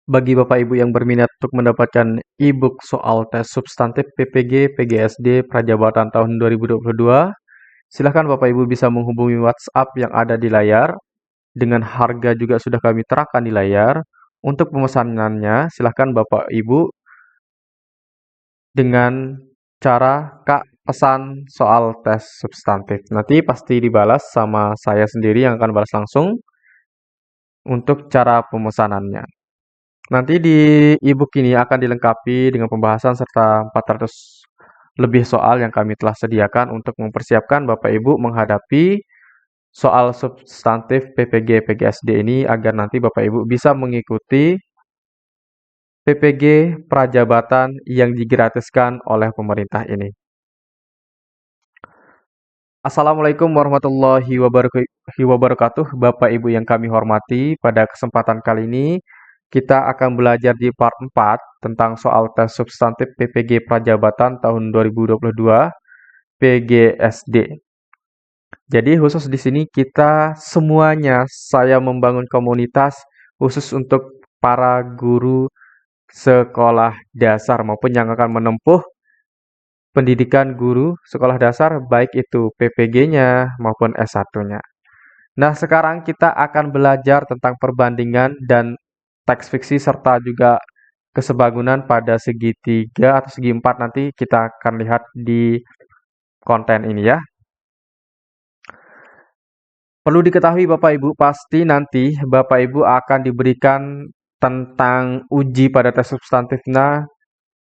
Bagi Bapak Ibu yang berminat untuk mendapatkan e-book soal tes substantif PPG, PGSD, Prajabatan tahun 2022, silakan Bapak Ibu bisa menghubungi WhatsApp yang ada di layar. Dengan harga juga sudah kami terapkan di layar. Untuk pemesanannya, silakan Bapak Ibu dengan cara Kak pesan soal tes substantif. Nanti pasti dibalas sama saya sendiri yang akan balas langsung untuk cara pemesanannya. Nanti di e-book ini akan dilengkapi dengan pembahasan serta 400 lebih soal yang kami telah sediakan untuk mempersiapkan Bapak Ibu menghadapi soal substantif PPG PGSD ini agar nanti Bapak Ibu bisa mengikuti PPG Prajabatan yang digratiskan oleh pemerintah ini. Assalamualaikum warahmatullahi wabarakatuh, Bapak Ibu yang kami hormati. Pada kesempatan kali ini, kita akan belajar di part 4 tentang soal tes substantif PPG Prajabatan tahun 2022, PGSD. Jadi khusus di sini kita semuanya, saya membangun komunitas khusus untuk para guru sekolah dasar maupun yang akan menempuh pendidikan guru sekolah dasar baik itu PPG-nya maupun S1-nya. Nah, sekarang kita akan belajar tentang perbandingan dan teks fiksi serta juga kesebagunan pada segi 3 atau segi 4 nanti kita akan lihat di konten ini ya. Perlu diketahui Bapak Ibu, pasti nanti Bapak Ibu akan diberikan tentang uji pada tes substantifnya.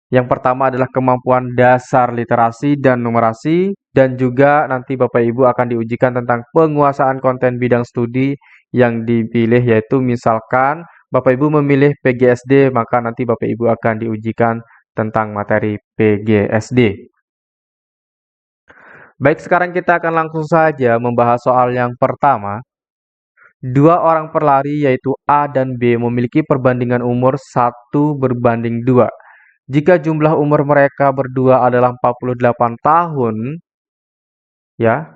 Yang pertama adalah kemampuan dasar literasi dan numerasi, dan juga nanti Bapak Ibu akan diujikan tentang penguasaan konten bidang studi yang dipilih, yaitu misalkan Bapak Ibu memilih PGSD, maka nanti Bapak Ibu akan diujikan tentang materi PGSD. Baik, sekarang kita akan langsung saja membahas soal yang pertama. Dua orang pelari yaitu A dan B memiliki perbandingan umur 1:2. Jika jumlah umur mereka berdua adalah 48 tahun, ya,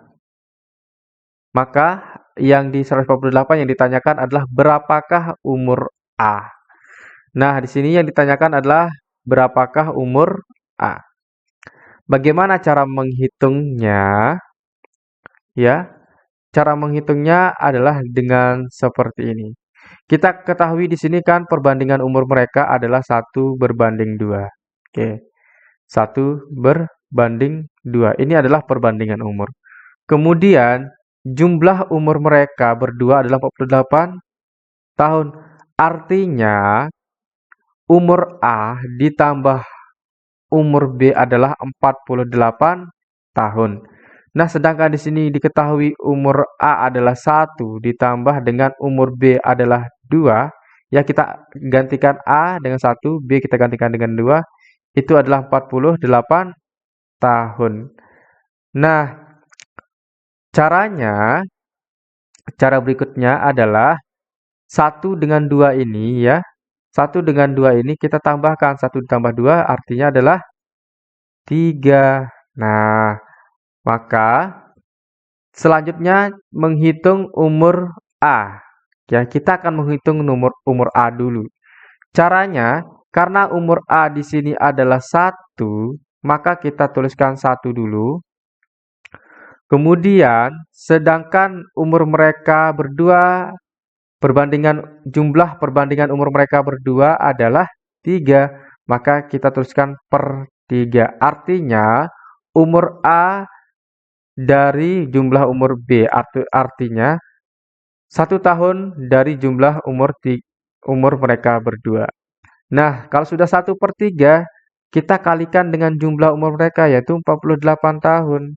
maka yang di 148 yang ditanyakan adalah berapakah umur A. Nah, di sini yang ditanyakan adalah berapakah umur A. Bagaimana cara menghitungnya? Ya, cara menghitungnya adalah dengan seperti ini. Kita ketahui di sini kan perbandingan umur mereka adalah 1:2. Oke. 1:2. Ini adalah perbandingan umur. Kemudian, jumlah umur mereka berdua adalah 48 tahun. Artinya, umur A ditambah umur B adalah 48 tahun. Nah, sedangkan di sini diketahui umur A adalah 1 ditambah dengan umur B adalah 2, ya kita gantikan A dengan 1, B kita gantikan dengan 2, itu adalah 48 tahun. Nah, caranya, cara berikutnya adalah 1 dengan 2 ini ya. 1 dengan 2 ini kita tambahkan. 1 ditambah 2 artinya adalah 3. Nah, maka selanjutnya menghitung umur A. Ya, kita akan menghitung umur A dulu. Caranya, karena umur A di sini adalah 1, maka kita tuliskan 1 dulu. Kemudian, sedangkan umur mereka berdua, jumlah perbandingan umur mereka berdua adalah 3, maka kita tuliskan per 3. Artinya, umur A dari jumlah umur B, artinya 1 tahun dari jumlah umur mereka berdua. Nah, kalau sudah 1/3, kita kalikan dengan jumlah umur mereka, yaitu 48 tahun.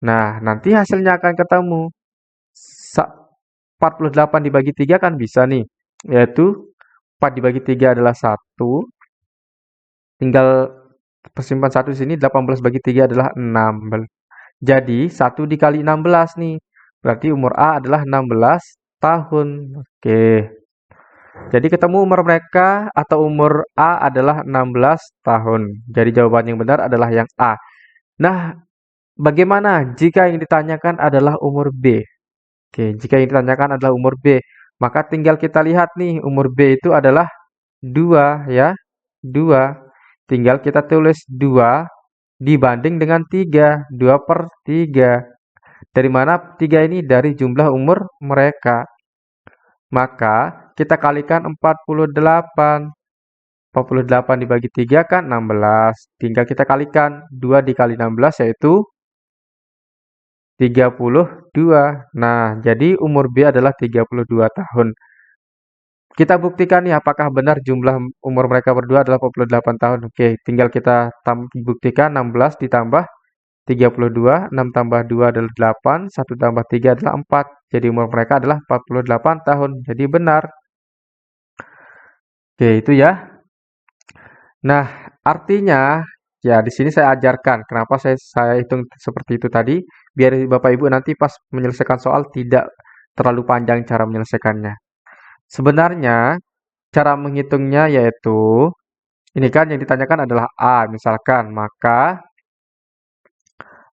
Nah, nanti hasilnya akan ketemu. 48 dibagi 3 kan bisa nih, yaitu 4 dibagi 3 adalah 1. Tinggal simpan 1 di sini, 18 bagi 3 adalah 6. Jadi, 1 dikali 16 nih. Berarti umur A adalah 16 tahun. Oke. Jadi ketemu umur mereka atau umur A adalah 16 tahun. Jadi jawaban yang benar adalah yang A. Nah, bagaimana jika yang ditanyakan adalah umur B? Oke, jika yang ditanyakan adalah umur B, Maka tinggal kita lihat nih, umur B itu adalah 2 ya. 2. Tinggal kita tulis 2 dibanding dengan 3. 2 per 3. Dari mana 3 ini? Dari jumlah umur mereka. Maka kita kalikan 48. 48 dibagi 3 kan 16. Tinggal kita kalikan 2 dikali 16 yaitu 32. Nah, jadi umur B adalah 32 tahun. Kita buktikan nih apakah benar jumlah umur mereka berdua adalah 48 tahun. Oke, tinggal kita buktikan 16 ditambah 32, 6 tambah 2 adalah 8, 1 tambah 3 adalah 4. Jadi umur mereka adalah 48 tahun. Jadi benar. Oke, itu ya. Nah, artinya ya di sini saya ajarkan kenapa saya hitung seperti itu tadi, biar Bapak Ibu nanti pas menyelesaikan soal tidak terlalu panjang cara menyelesaikannya. Sebenarnya cara menghitungnya yaitu ini kan yang ditanyakan adalah A misalkan, maka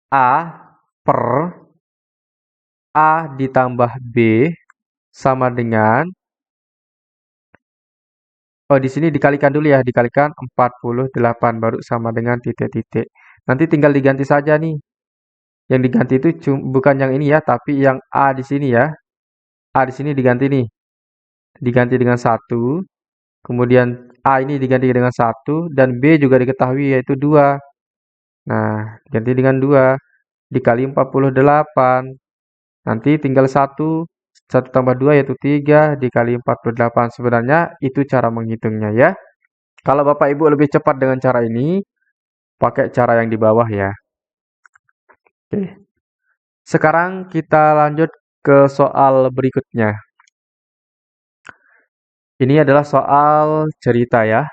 A per A ditambah B sama dengan di sini dikalikan dulu ya, dikalikan 48 baru sama dengan titik-titik. Nanti tinggal diganti saja nih. Yang diganti itu bukan yang ini ya, tapi yang A di sini ya. A di sini diganti nih. Diganti dengan 1. Kemudian A ini diganti dengan 1. Dan B juga diketahui yaitu 2. Nah, diganti dengan 2. Dikali 48. Nanti tinggal 1. 1 tambah 2 yaitu 3. Dikali 48. Sebenarnya itu cara menghitungnya ya. Kalau Bapak Ibu lebih cepat dengan cara ini, pakai cara yang di bawah ya. Oke. Sekarang kita lanjut ke soal berikutnya. Ini adalah soal cerita ya.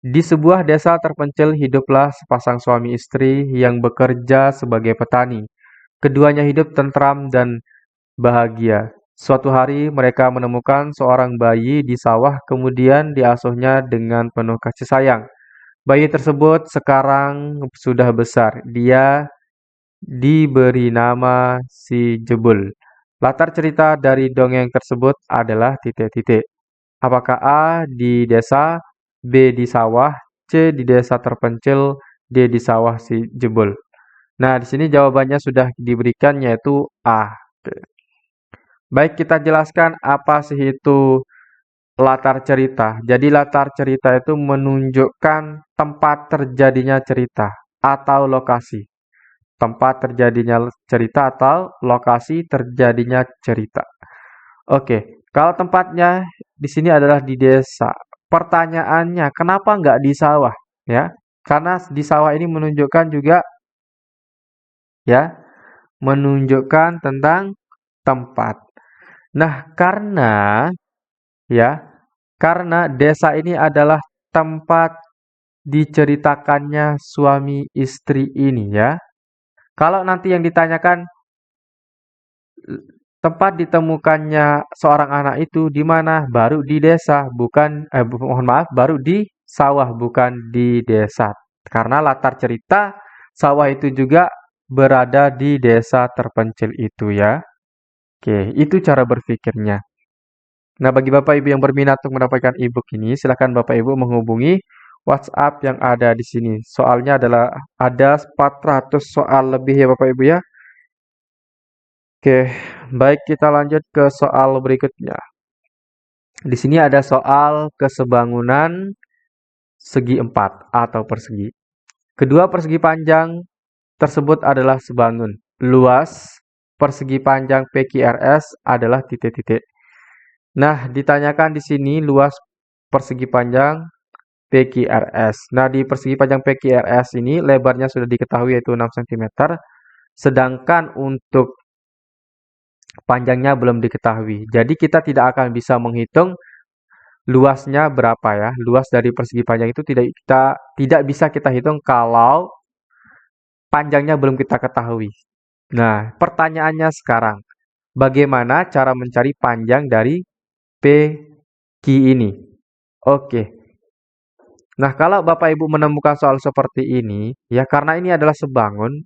Di sebuah desa terpencil hiduplah sepasang suami istri yang bekerja sebagai petani. Keduanya hidup tentram dan bahagia. Suatu hari mereka menemukan seorang bayi di sawah kemudian diasuhnya dengan penuh kasih sayang. Bayi tersebut sekarang sudah besar. Dia diberi nama si Jebul. Latar cerita dari dongeng tersebut adalah titik-titik. Apakah A di desa, B di sawah, C di desa terpencil, D di sawah si Jebul. Nah, di sini jawabannya sudah diberikan yaitu A. Oke. Baik, kita jelaskan apa sih itu latar cerita. Jadi latar cerita itu menunjukkan tempat terjadinya cerita atau lokasi. Tempat terjadinya cerita atau lokasi terjadinya cerita. Oke, kalau tempatnya di sini adalah di desa. Pertanyaannya, kenapa nggak di sawah? Ya, karena di sawah ini menunjukkan juga ya, menunjukkan tentang tempat. Nah, ya, karena desa ini adalah tempat diceritakannya suami istri ini ya. Kalau nanti yang ditanyakan tempat ditemukannya seorang anak itu di mana? Baru di desa, bukan mohon maaf, baru di sawah, bukan di desa. Karena latar cerita sawah itu juga berada di desa terpencil itu ya. Oke, itu cara berpikirnya. Nah, bagi Bapak Ibu yang berminat untuk mendapatkan e-book ini, silakan Bapak Ibu menghubungi WhatsApp yang ada di sini. Soalnya adalah ada 400 soal lebih ya Bapak Ibu ya. Oke, baik kita lanjut ke soal berikutnya. Di sini ada soal kesebangunan segi 4 atau persegi. Kedua persegi panjang tersebut adalah sebangun. Luas persegi panjang PQRS adalah titik-titik. Nah, ditanyakan di sini luas persegi panjang PQRS. Nah, di persegi panjang PQRS ini lebarnya sudah diketahui yaitu 6 cm. Sedangkan untuk panjangnya belum diketahui. Jadi kita tidak akan bisa menghitung luasnya berapa ya. Luas dari persegi panjang itu tidak bisa kita hitung kalau panjangnya belum kita ketahui. Nah, pertanyaannya sekarang, bagaimana cara mencari panjang dari PQ ini? Oke. Nah, kalau Bapak Ibu menemukan soal seperti ini, ya karena ini adalah sebangun,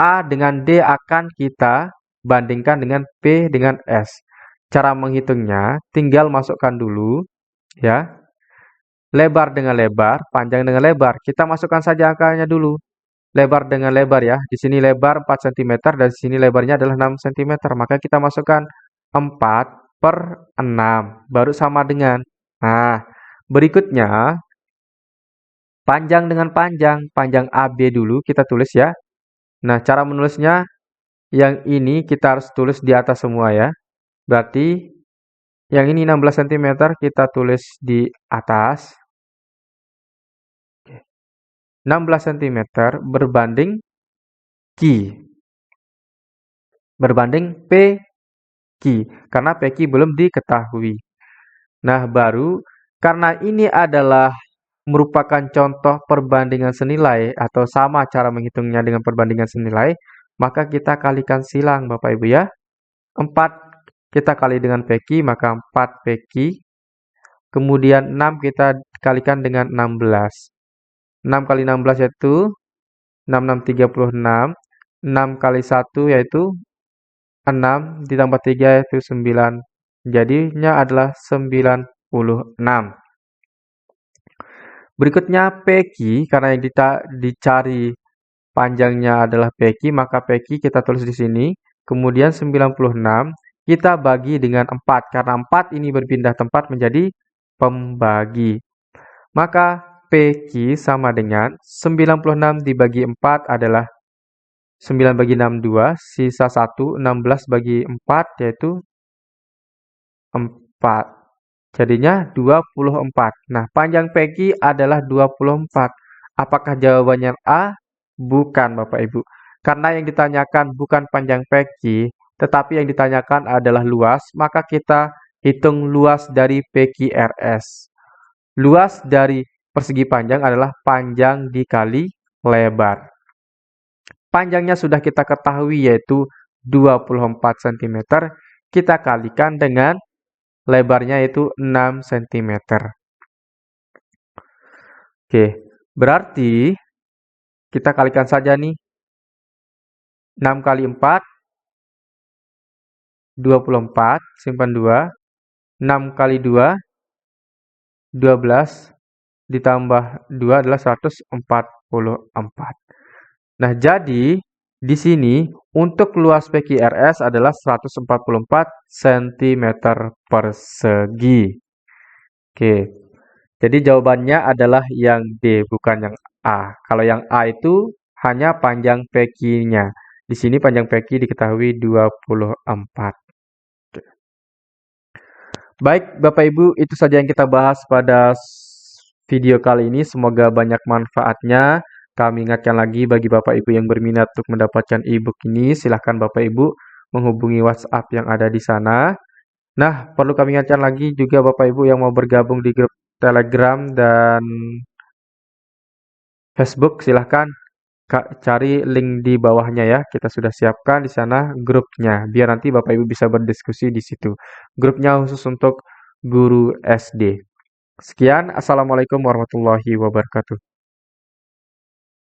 A dengan D akan kita bandingkan dengan P dengan S. Cara menghitungnya tinggal masukkan dulu ya. Lebar dengan lebar, panjang dengan lebar. Kita masukkan saja angkanya dulu. Lebar dengan lebar ya. Di sini lebar 4 cm dan di sini lebarnya adalah 6 cm. Maka kita masukkan 4/6 baru sama dengan. Nah, berikutnya panjang dengan panjang. Panjang AB dulu kita tulis ya. Nah, cara menulisnya yang ini kita harus tulis di atas semua ya. Berarti yang ini 16 cm kita tulis di atas. 16 cm berbanding Q. Berbanding PQ. Karena PQ belum diketahui. Nah, baru karena ini adalah merupakan contoh perbandingan senilai atau sama cara menghitungnya dengan perbandingan senilai, maka kita kalikan silang Bapak Ibu ya. 4 kita kali dengan PQ, maka 4 PQ. Kemudian 6 kita kalikan dengan 16. 6 kali 16 yaitu 6, 6, 36. 6 kali 1 yaitu 6, ditambah 3 yaitu 9. Jadinya adalah 96. Berikutnya PQ, karena yang dicari panjangnya adalah PQ, maka PQ kita tulis di sini. Kemudian 96 kita bagi dengan 4, karena 4 ini berpindah tempat menjadi pembagi. Maka PQ sama dengan 96 dibagi 4 adalah 9 bagi 6, 2. Sisa 1, 16 bagi 4 yaitu 4. Jadinya 24. Nah, panjang PQ adalah 24. Apakah jawabannya A? Bukan, Bapak Ibu. Karena yang ditanyakan bukan panjang PQ, tetapi yang ditanyakan adalah luas, maka kita hitung luas dari PQRS. Luas dari persegi panjang adalah panjang dikali lebar. Panjangnya sudah kita ketahui yaitu 24 cm. Kita kalikan dengan lebarnya itu 6 cm. Oke, berarti kita kalikan saja nih. 6 kali 4, 24, simpan 2. 6 kali 2, 12, ditambah 2 adalah 144. Nah, jadi di sini untuk luas PQRS adalah 144 cm persegi. Oke, jadi jawabannya adalah yang D, bukan yang A. Kalau yang A itu hanya panjang PQ-nya. Di sini panjang PQ diketahui 24. Oke. Baik, Bapak Ibu, itu saja yang kita bahas pada video kali ini. Semoga banyak manfaatnya. Kami ingatkan lagi bagi Bapak Ibu yang berminat untuk mendapatkan e-book ini, silahkan Bapak Ibu menghubungi WhatsApp yang ada di sana. Nah, perlu kami ingatkan lagi juga Bapak Ibu yang mau bergabung di grup Telegram dan Facebook, silahkan cari link di bawahnya ya. Kita sudah siapkan di sana grupnya, biar nanti Bapak Ibu bisa berdiskusi di situ. Grupnya khusus untuk guru SD. Sekian, Assalamualaikum warahmatullahi wabarakatuh.